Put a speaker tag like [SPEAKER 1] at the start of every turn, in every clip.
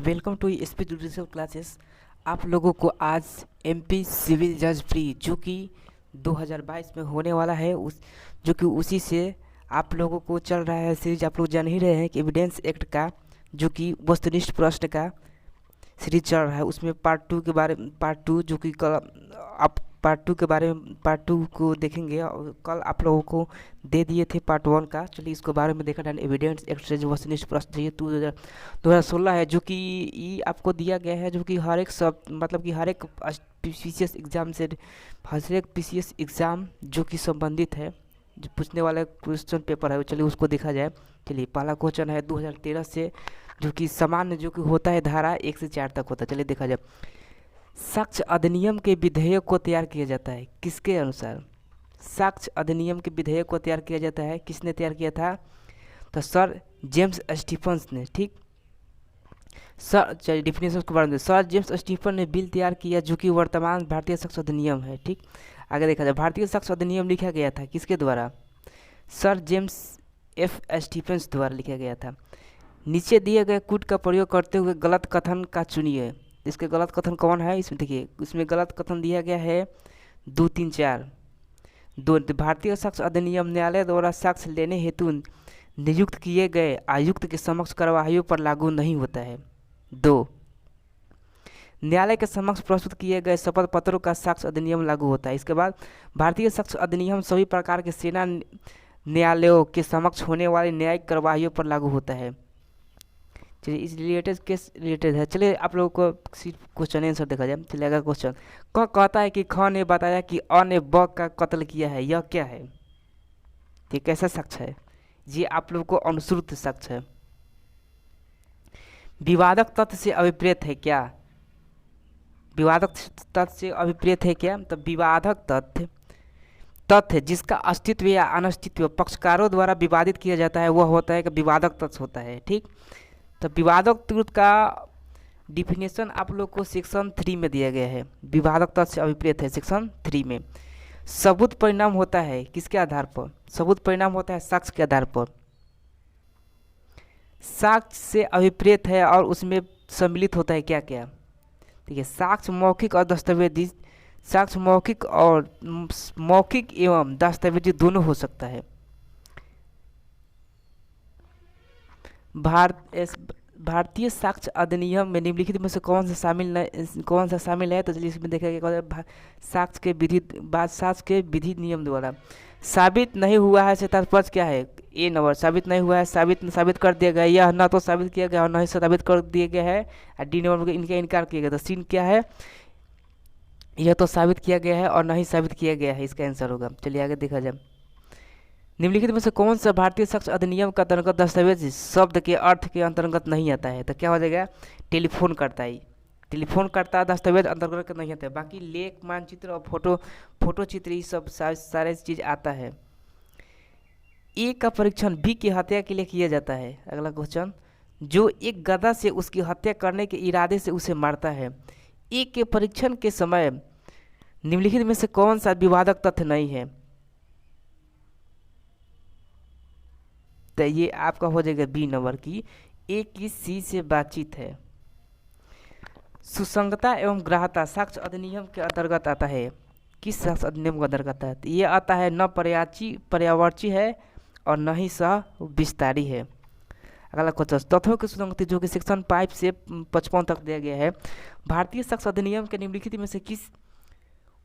[SPEAKER 1] Welcome to SP tutorial classes. आप लोगों को आज एमपी सिविल जज प्री जो कि 2022 में होने वाला है जो कि उसी से आप लोगों को चल रहा है सीरीज। आप लोग जान ही रहे हैं कि एविडेंस एक्ट का जो कि वस्तुनिष्ठ प्रश्न का सीरीज चल रहा है, उसमें पार्ट टू जो कि कल आप पार्ट टू को देखेंगे। और कल आप लोगों को दे दिए थे पार्ट वन का। चलिए इसको बारे में देखा जाए। एविडेंस एक्ट से जो वस्तुनिष्ठ प्रश्न चाहिए 2016 है, जो कि ये आपको दिया गया है, जो कि हर एक मतलब कि हर एक पीसीएस एग्ज़ाम से हर एक पीसीएस एग्ज़ाम जो कि संबंधित है, जो पूछने वाला क्वेश्चन पेपर है। चलिए उसको देखा जाए। चलिए पहला क्वेश्चन है 2013 से, जो कि सामान्य जो कि होता है धारा 1 से 4 तक होता है। चलिए देखा जाए। साक्ष्य अधिनियम के विधेयक को तैयार किया जाता है किसके अनुसार? साक्ष्य अधिनियम के विधेयक को तैयार किया जाता है, किसने तैयार किया था? तो सर जेम्स स्टीफन्स ने। ठीक सर, चलिए डिफिनेशन के बारे में। सर जेम्स स्टीफन ने बिल तैयार किया जो कि वर्तमान भारतीय साक्ष्य अधिनियम है। ठीक, आगे देखा जाए। भारतीय साक्ष्य अधिनियम लिखा गया था किसके द्वारा? सर जेम्स एफ स्टीफन्स द्वारा लिखा गया था। नीचे दिए गए कूट का प्रयोग करते हुए गलत कथन का चुनिए। इसके गलत कथन कौन है? इसमें देखिए, इसमें गलत कथन दिया गया है 2, 3, 4। दो, भारतीय साक्ष्य अधिनियम न्यायालय द्वारा साक्ष्य लेने हेतु नियुक्त किए गए आयुक्त के समक्ष कार्यवाहियों पर लागू नहीं होता है। 2, न्यायालय के समक्ष प्रस्तुत किए गए शपथ पत्रों का साक्ष्य अधिनियम लागू होता है। इसके बाद भारतीय साक्ष्य अधिनियम सभी प्रकार के सेना न्यायालयों के समक्ष होने वाली न्यायिक कार्यवाहियों पर लागू होता है। चलिए इस रिलेटेड केस रिलेटेड है। चलिए आप लोगों को सिर्फ क्वेश्चन आंसर देखा जाए। चलिए अगला क्वेश्चन। कौन कहता है कि ख ने बताया कि अ ने ब का कत्ल किया है? यह क्या है? ये कैसा साक्ष्य है? ये आप लोगों को अनुश्रुत साक्ष्य है। विवादक तथ्य से अभिप्रेत है क्या? विवादक तथ्य से अभिप्रेत है क्या? तो विवादक तथ्य जिसका अस्तित्व या अनस्तित्व पक्षकारों द्वारा विवादित किया जाता है वह होता है कि विवादक तथ्य होता है। ठीक, तो विवादक तथ्य का डिफिनेशन आप लोग को सेक्शन 3 में दिया गया है। विवादक तथ्य से अभिप्रेत है सेक्शन 3 में। सबूत परिणाम होता है किसके आधार पर? सबूत परिणाम होता है साक्ष्य के आधार पर। साक्ष्य से अभिप्रेत है और उसमें सम्मिलित होता है क्या क्या? देखिए, साक्ष्य मौखिक और दस्तावेजी। साक्ष्य मौखिक एवं दस्तावेजी दोनों हो सकता है। भारतीय साक्ष्य अधिनियम में निम्नलिखित में से कौन सा शामिल है? तो चलिए इसमें देखा गया साक्ष्य के विधि नियम द्वारा साबित नहीं हुआ है से तात्पर्य क्या है? ए नंबर, साबित नहीं हुआ है, साबित कर दिया गया। यह न तो साबित किया गया और न ही साबित कर दिया गया है। और डी नंबर में इनका इनकार किया गया। तो सीन क्या है? यह तो साबित किया गया है और न ही साबित किया गया है, इसका आंसर होगा। चलिए आगे देखा जाए। निम्नलिखित में से कौन सा भारतीय साक्ष्य अधिनियम का अंतर्गत दस्तावेज शब्द के अर्थ के अंतर्गत नहीं आता है? तो क्या हो जाएगा? टेलीफोन करता दस्तावेज अंतर्गत नहीं आता है। बाकी लेख, मानचित्र और फोटो चित्र ये सब सारे चीज आता है। ए का परीक्षण बी की हत्या के लिए किया जाता है। अगला क्वेश्चन। जो एक गधा से उसकी हत्या करने के इरादे से उसे मारता है। ए के परीक्षण के समय निम्नलिखित में से कौन सा विवादक तथ्य नहीं है? तो ये आपका हो जाएगा बी नंबर की ए की सी से बातचीत है। सुसंगता एवं ग्राह्यता साक्ष्य अधिनियम के अंतर्गत आता है। किस साक्ष्य अधिनियम के अंतर्गत आता है? तो ये आता है न पर्यायवाची है और न ही सह विस्तारी है। अगला क्वेश्चन। तथ्यों की सुसंगति जो कि सेक्शन 5 से 55 तक दिया गया है। भारतीय साक्ष्य अधिनियम के निम्नलिखित में से किस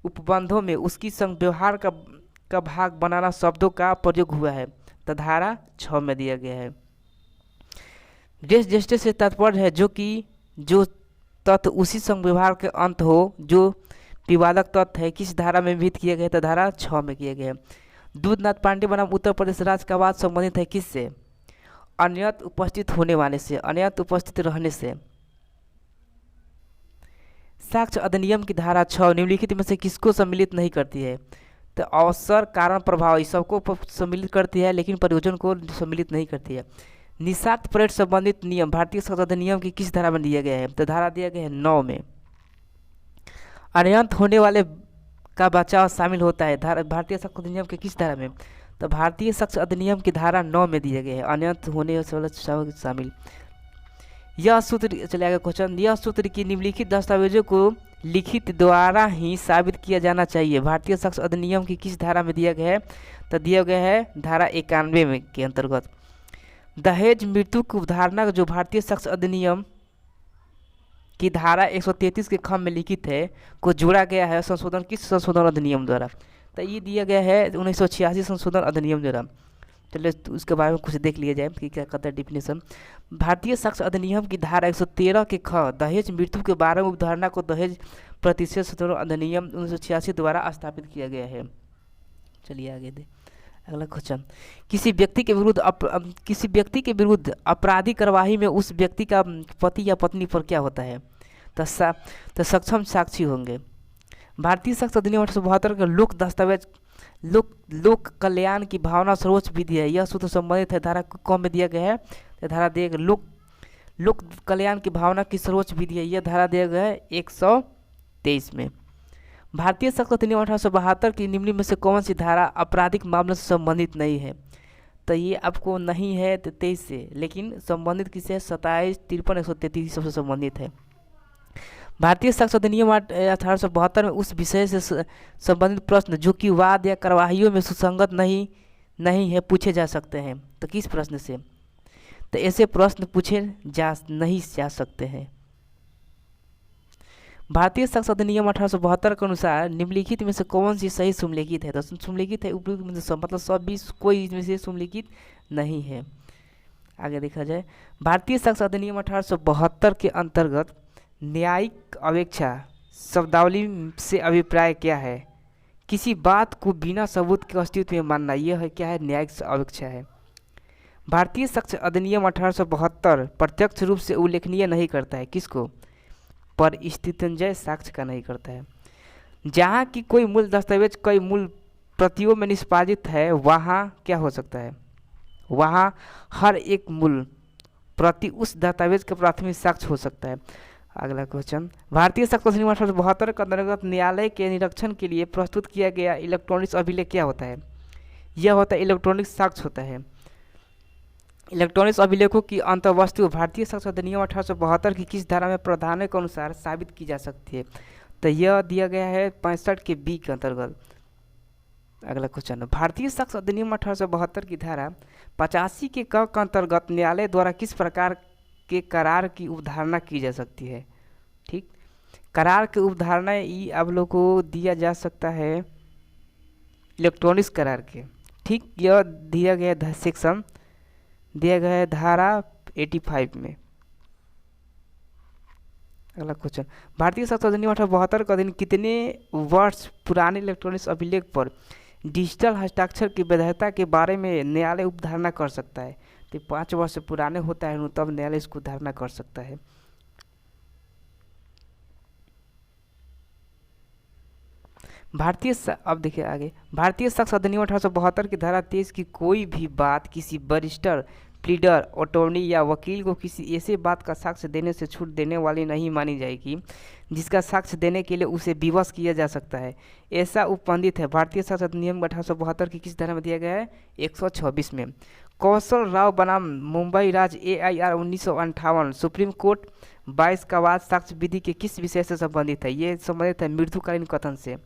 [SPEAKER 1] उपबंधों में उसकी संग व्यवहार का भाग बनाना शब्दों का प्रयोग हुआ है? तो धारा 6 में दिया गया है। जस्टिस से तात्पर्य है जो तथ्य उसी संग व्यवहार के अंत हो जो विवादक तथ्य है। किस धारा में विहित किया गया? तो धारा 6 में किया गया है। दूधनाथ पांडे बनाम उत्तर प्रदेश राज्य का वाद संबंधित है किससे? अन्यत्र उपस्थित होने वाले से, अन्यत्र उपस्थित रहने से। साक्ष्य अधिनियम की धारा 6 निम्नलिखित में से किसको सम्मिलित नहीं करती है? तो अवसर, कारण, प्रभाव इस सबको सम्मिलित करती है, लेकिन प्रयोजन को सम्मिलित नहीं करती है। निषाक्त परेड संबंधित नियम भारतीय साक्ष्य अधिनियम की किस धारा में दिया गया है? तो धारा दिया गया है 9 में। अनंत होने वाले का बचाव शामिल होता है भारतीय साक्ष्य अधिनियम के किस धारा में? तो भारतीय साक्ष्य अधिनियम की धारा 9 में दिया गया है। अनंत होने वाले शामिल। यह सूत्र, चले आगे क्वेश्चन, यह सूत्र की निम्नलिखित दस्तावेजों को लिखित द्वारा ही साबित किया जाना चाहिए। भारतीय साक्ष्य अधिनियम की किस धारा में दिया गया है? तो दिया गया है धारा 91 में के अंतर्गत। दहेज मृत्यु की अवधारणा जो भारतीय साक्ष्य अधिनियम की धारा 133 के ख में लिखित है को जोड़ा गया है संशोधन, किस संशोधन अधिनियम द्वारा? तो ये दिया गया है 1986 संशोधन अधिनियम द्वारा। चलिए तो उसके बारे में कुछ देख लिया जाए कि क्या कहता है डिफिनेशन। भारतीय साक्ष्य अधिनियम की धारा 113 के ख दहेज मृत्यु के बारे में अवधारणा को दहेज प्रतिशत संशोधन अधिनियम 1986 द्वारा स्थापित किया गया है। चलिए आगे दे अगला क्वेश्चन, किसी व्यक्ति के विरुद्ध आपराधिक कार्यवाही में उस व्यक्ति का पति या पत्नी पर क्या होता है? तो सक्षम साक्षी होंगे। भारतीय साक्ष्य अधिनियम 1872 का लोक दस्तावेज लोक कल्याण की भावना सर्वोच्च विधि है। यह सूत्र संबंधित है धारा कौन में दिया गया है? तो धारा दिया गया लोक कल्याण की भावना की सर्वोच्च विधि है, यह धारा दिया गया है 123 में। भारतीय साक्ष्य अधिनियम 1872 की निम्न में से कौन सी धारा आपराधिक मामलों से संबंधित नहीं है? तो ये आपको नहीं है 23 से, लेकिन संबंधित किससे? 27, 53, 133 सबसे संबंधित है। भारतीय साक्ष्य अधिनियम 1872 में उस विषय से संबंधित प्रश्न जो कि वाद या कार्यवाहियों में सुसंगत नहीं है पूछे जा सकते हैं। तो किस प्रश्न से? तो ऐसे प्रश्न पूछे नहीं जा सकते हैं। भारतीय साक्ष्य अधिनियम 1872 के अनुसार निम्नलिखित में से कौन सी सही सुमलिखित है? तो सुमलिखित है उपयुक्त में से मतलब सब भी कोई इसमें से सुमलिखित नहीं है। आगे देखा जाए, भारतीय साक्ष्य अधिनियम 1872 के अंतर्गत न्यायिक अपेक्षा शब्दावली से अभिप्राय क्या है? किसी बात को बिना सबूत के अस्तित्व में मानना, यह है क्या है? न्यायिक अपेक्षा है। भारतीय साक्ष्य अधिनियम 1872 प्रत्यक्ष रूप से उल्लेखनीय नहीं करता है, किसको? पर स्थितंजय साक्ष्य का नहीं करता है। जहाँ की कोई मूल दस्तावेज कई मूल प्रतियों में निष्पादित है वहाँ क्या हो सकता है? वहाँ हर एक मूल प्रति उस दस्तावेज का प्राथमिक साक्ष्य हो सकता है। अगला क्वेश्चन, भारतीय साक्ष्य अधिनियम 1872 के अंतर्गत न्यायालय के निरीक्षण के लिए प्रस्तुत किया गया इलेक्ट्रॉनिक अभिलेख क्या होता है? यह होता है इलेक्ट्रॉनिक साक्ष्य होता है। इलेक्ट्रॉनिक अभिलेखों की अंतर्वस्तु भारतीय साक्ष्य अधिनियम 1872 की किस धारा में प्रावधान के अनुसार साबित की जा सकती है? तो यह दिया गया है 65 के बी के अंतर्गत। अगला क्वेश्चन, भारतीय साक्ष्य अधिनियम 1872 की धारा 85 के क के अंतर्गत न्यायालय द्वारा किस प्रकार के करार की अवधारणा की जा सकती है? ठीक, करार की अवधारणा ये आप लोग को दिया जा सकता है इलेक्ट्रॉनिक्स करार के। ठीक, यह दिया गया सेक्शन दिया गया है धारा 85 में। अगला क्वेश्चन, भारतीय साक्ष्य अधिनियम 1872 का दिन कितने वर्ष पुराने इलेक्ट्रॉनिक्स अभिलेख पर डिजिटल हस्ताक्षर की वैधता के बारे में न्यायालय उपधारणा कर सकता है? तो 5 वर्ष से पुराने होता है तब न्यायालय इसको धारणा कर सकता है। अब देखिए आगे, भारतीय साक्ष्य अधिनियम 1872 की धारा 23 की कोई भी बात किसी वरिष्ठ प्लीडर, अटॉर्नी या वकील को किसी ऐसे बात का साक्ष्य देने से छूट देने वाली नहीं मानी जाएगी जिसका साक्ष्य देने के लिए उसे विवश किया जा सकता है। ऐसा उपबंधित है भारतीय साक्ष्य अधिनियम 1872 की किस धारा में दिया गया है? 126 में। कौशल राव बनाम मुंबई राज्य AIR 1958 सुप्रीम कोर्ट 22 का वाद साक्ष्य विधि के किस विषय से संबंधित है? ये संबंधित है मृत्युकालीन कथन से।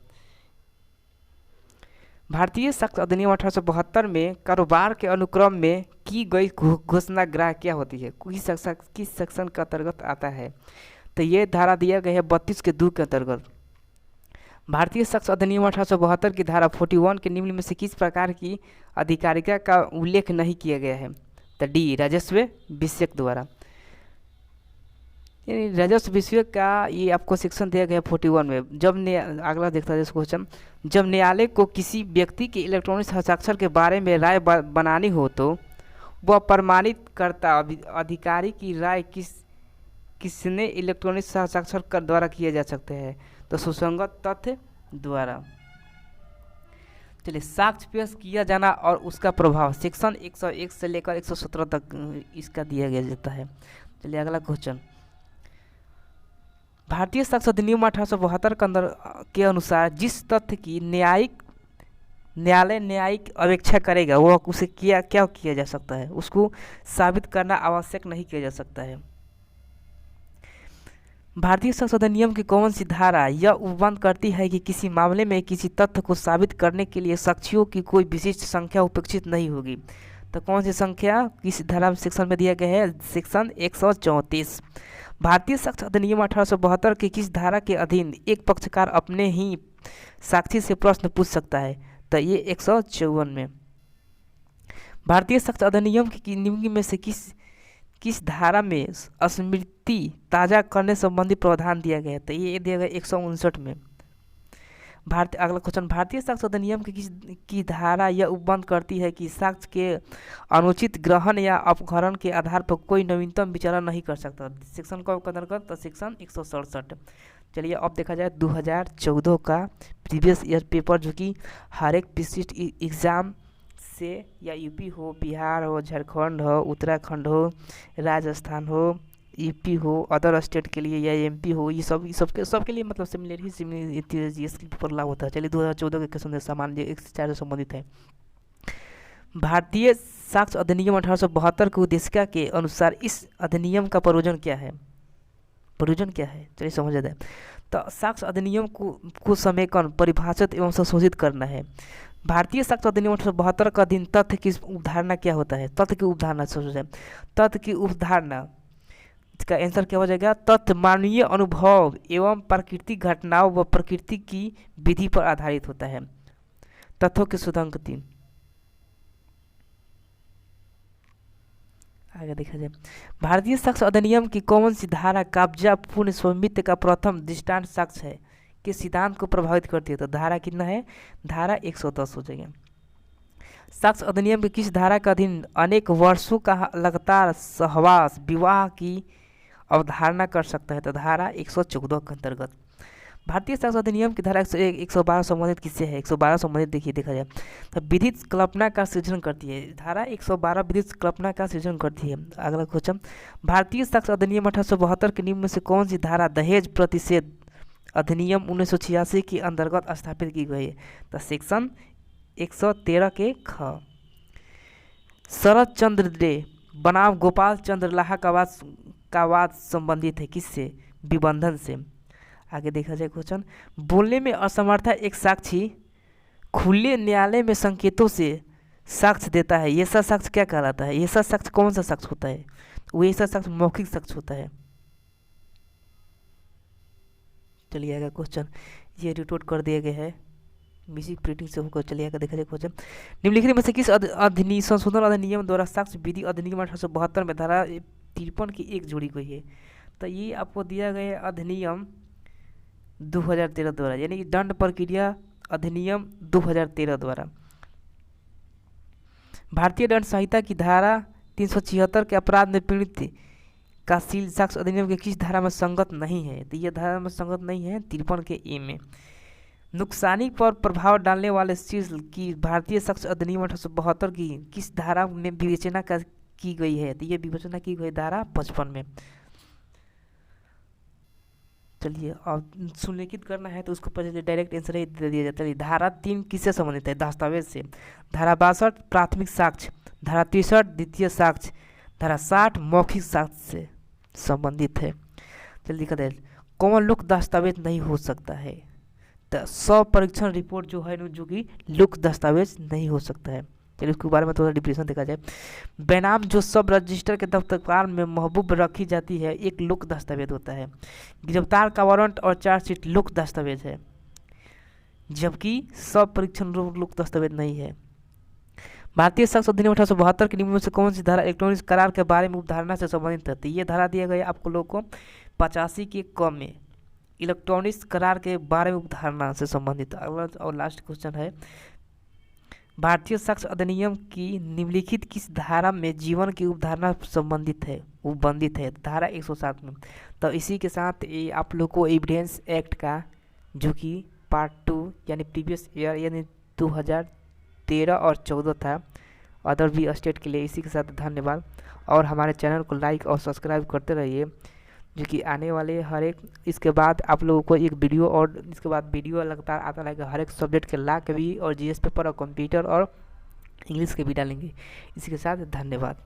[SPEAKER 1] भारतीय साक्ष्य अधिनियम 1872 में कारोबार के अनुक्रम में की गई घोषणा ग्राह्य क्या होती है? किस सेक्शन के अंतर्गत आता है? तो ये धारा दिया गया है 32 के 2 के अंतर्गत। भारतीय साक्ष्य अधिनियम 1872 की धारा 41 के निम्न में से किस प्रकार की अधिकारिता का उल्लेख नहीं किया गया है? तो डी, राजस्व विषयक द्वारा। यानी राजस्व विषय का ये आपको सेक्शन दिया गया 41 में। जब अगला देखता है क्वेश्चन, जब न्यायालय को किसी व्यक्ति के इलेक्ट्रॉनिक हस्ताक्षर के बारे में राय बनानी हो तो वह प्रमाणित करता अधिकारी की राय किसने इलेक्ट्रॉनिक हस्ताक्षर कर द्वारा किया जा सकते हैं? तो सुसंगत तथ्य द्वारा। चलिए, साक्ष्य पेश किया जाना और उसका प्रभाव सेक्शन 101 से लेकर 117 तक इसका दिया गया जाता है। चलिए अगला क्वेश्चन, भारतीय साक्ष्य अधिनियम 1872 के अनुसार जिस तथ्य की न्यायालय न्यायिक अपेक्षा करेगा वह उसे क्या किया जा सकता है? उसको साबित करना आवश्यक नहीं किया जा सकता है। भारतीय संसद अधिनियम की कौन सी धारा यह उपबंध करती है कि किसी मामले में किसी तथ्य को साबित करने के लिए साक्षियों की कोई विशिष्ट संख्या उपेक्षित नहीं होगी? तो कौन सी संख्या किस धारा सेक्शन में दिया गया है? सेक्शन 134। भारतीय साक्ष्य अधिनियम 1872 की किस धारा के अधीन एक पक्षकार अपने ही साक्षी से प्रश्न पूछ सकता है? तो ये 154 में। भारतीय साक्ष्य अधिनियम की निम्न में से किस धारा में स्मृति ताज़ा करने संबंधी प्रावधान दिया गया है? तो ये दिया गया 159 में। अगला क्वेश्चन, भारतीय साक्ष्य अधिनियम की धारा यह उपबंध करती है कि साक्ष्य के अनुचित ग्रहण या अपहरण के आधार पर कोई नवीनतम विचारण नहीं कर सकता। सेक्शन का अंतर्गत तो सेक्शन 167। चलिए अब देखा जाए 2014 का प्रीवियस ईयर पेपर, जो कि हर एक विशिष्ट एग्ज़ाम से, या यूपी हो, बिहार हो, झारखंड हो, उत्तराखंड हो, राजस्थान हो, यूपी हो, अदर स्टेट के लिए या एमपी हो, ये सबके लिए मतलब सिमिलर जीएस के पेपर लागू होता है। चलिए 2014 के क्वेश्चन सामान्य 1 से 4 से संबंधित है। भारतीय साक्ष्य अधिनियम 1872 की उद्देशिका के अनुसार इस अधिनियम का प्रयोजन क्या है? चलिए समझ जाते हैं। तो साक्ष्य अधिनियम को समेकन, परिभाषित एवं संशोधित करना है। भारतीय साक्ष्य अधिनियम 1872 का अधीन तथ्य की उपधारणा क्या होता है? तथ्य की उपधारणा इसका आंसर क्या हो जाएगा? तथ्य मानवीय अनुभव एवं प्राकृतिक घटनाओं व प्रकृति की विधि पर आधारित होता है। तथ्यों के सूचकांक 3। आगे देखा जाए, भारतीय साक्ष्य अधिनियम की कौन सी धारा कब्जा पूर्ण स्वामित्व का प्रथम दृष्टांत साक्ष्य है के सिद्धांत को प्रभावित करती है? तो धारा कितना है? धारा 110 हो जाएगा। साक्ष्य अधिनियम की किस धारा के अधीन अनेक वर्षों का लगातार सहवास विवाह की अवधारणा कर सकता है? तो धारा 114 के अंतर्गत। भारतीय साक्ष्य अधिनियम की धारा 112 संबंधित किससे है? 112 संबंधित देखा जाए तो विधिक कल्पना का सृजन करती है। धारा 112 विधिक कल्पना का सृजन करती है। अगला क्वेश्चन, भारतीय साक्ष्य अधिनियम 1872 के नियम में से कौन सी धारा दहेज प्रतिषेध अधिनियम 1986 के अंतर्गत स्थापित की गई है? तो सेक्शन 113 के ख। शरद चंद्र डे बनाम गोपाल चंद्र लाहा का वाद संबंधित है किससे? विबंधन से। आगे देखा जाए क्वेश्चन, बोलने में असमर्था एक साक्षी खुले न्यायालय में संकेतों से साक्ष्य देता है, ये सा साक्ष्य क्या कहलाता है? ये सा साक्ष्य कौन सा साक्ष्य होता है? वो ऐसा साक्ष्य मौखिक साक्ष्य होता है। चलिए आगे क्वेश्चन, ये रिटोट कर दिया गया है म्यूजिक प्रिंटिंग से होकर। चलिए आगे देखा जाए क्वेश्चन, निम्नलिखित में से किस संशोधन अधिनियम द्वारा साक्ष्य विधि अधिनियम 1872 में धारा 53 की एक जोड़ी गई है? तो ये आपको दिया गया अधिनियम 2013 द्वारा, यानी कि दंड प्रक्रिया अधिनियम 2013 द्वारा। भारतीय दंड संहिता की धारा 376 के अपराध में पीड़ित का सील साक्ष्य अधिनियम के किस धारा में संगत नहीं है? तो यह धारा में संगत नहीं है 53 के ए में। नुकसानी पर प्रभाव डालने वाले सील की भारतीय साक्ष्य अधिनियम 1872 की किस धारा में विवेचना की गई है? तो यह विवेचना की गई धारा 55 में। चलिए अब सुनिश्चित करना है तो उसको पहले डायरेक्ट आंसर ही दे दिया जाता है। धारा 3 किससे संबंधित है? दस्तावेज से। धारा 62 प्राथमिक साक्ष्य, धारा 63 द्वितीय साक्ष्य, धारा 60 मौखिक साक्ष्य से संबंधित है। चलिए दिखा दे, कौन लोक दस्तावेज नहीं हो सकता है? तो स्वपरीक्षण रिपोर्ट जो है जो कि लोक दस्तावेज नहीं हो सकता है। चलिए उसके बारे में थोड़ा डिफिनेशन देखा जाए। बेनाम जो सब रजिस्टर के दफ्तर में महबूब रखी जाती है एक लोक दस्तावेज होता है। गिरफ्तार का वारंट और चार्जशीट लोक दस्तावेज है, जबकि सब परीक्षण लोक दस्तावेज नहीं है। भारतीय साक्ष्य अधिनियम 1872 के नियमों से कौन सी धारा इलेक्ट्रॉनिक करार के बारे में उपधारणा से संबंधित है? तो ये धारा दिया गया आपको लोग को 85 के क में, इलेक्ट्रॉनिक्स करार के बारे में उपधारणा से संबंधित। अगला और लास्ट क्वेश्चन है, भारतीय साक्ष्य अधिनियम की निम्नलिखित किस धारा में जीवन की उपधारणा संबंधित है, उपबंधित है? धारा 107 में। तो इसी के साथ ये आप लोग को एविडेंस एक्ट का जो कि पार्ट 2 यानी प्रीवियस ईयर यानी 2013 और 14 था, अदर भी स्टेट के लिए। इसी के साथ धन्यवाद, और हमारे चैनल को लाइक और सब्सक्राइब करते रहिए, जो कि आने वाले हर एक इसके बाद आप लोगों को एक वीडियो और इसके बाद वीडियो लगातार आता रहेगा हर एक सब्जेक्ट के ला के भी, और जीएस पेपर और कंप्यूटर और इंग्लिश के भी डालेंगे। इसी के साथ धन्यवाद।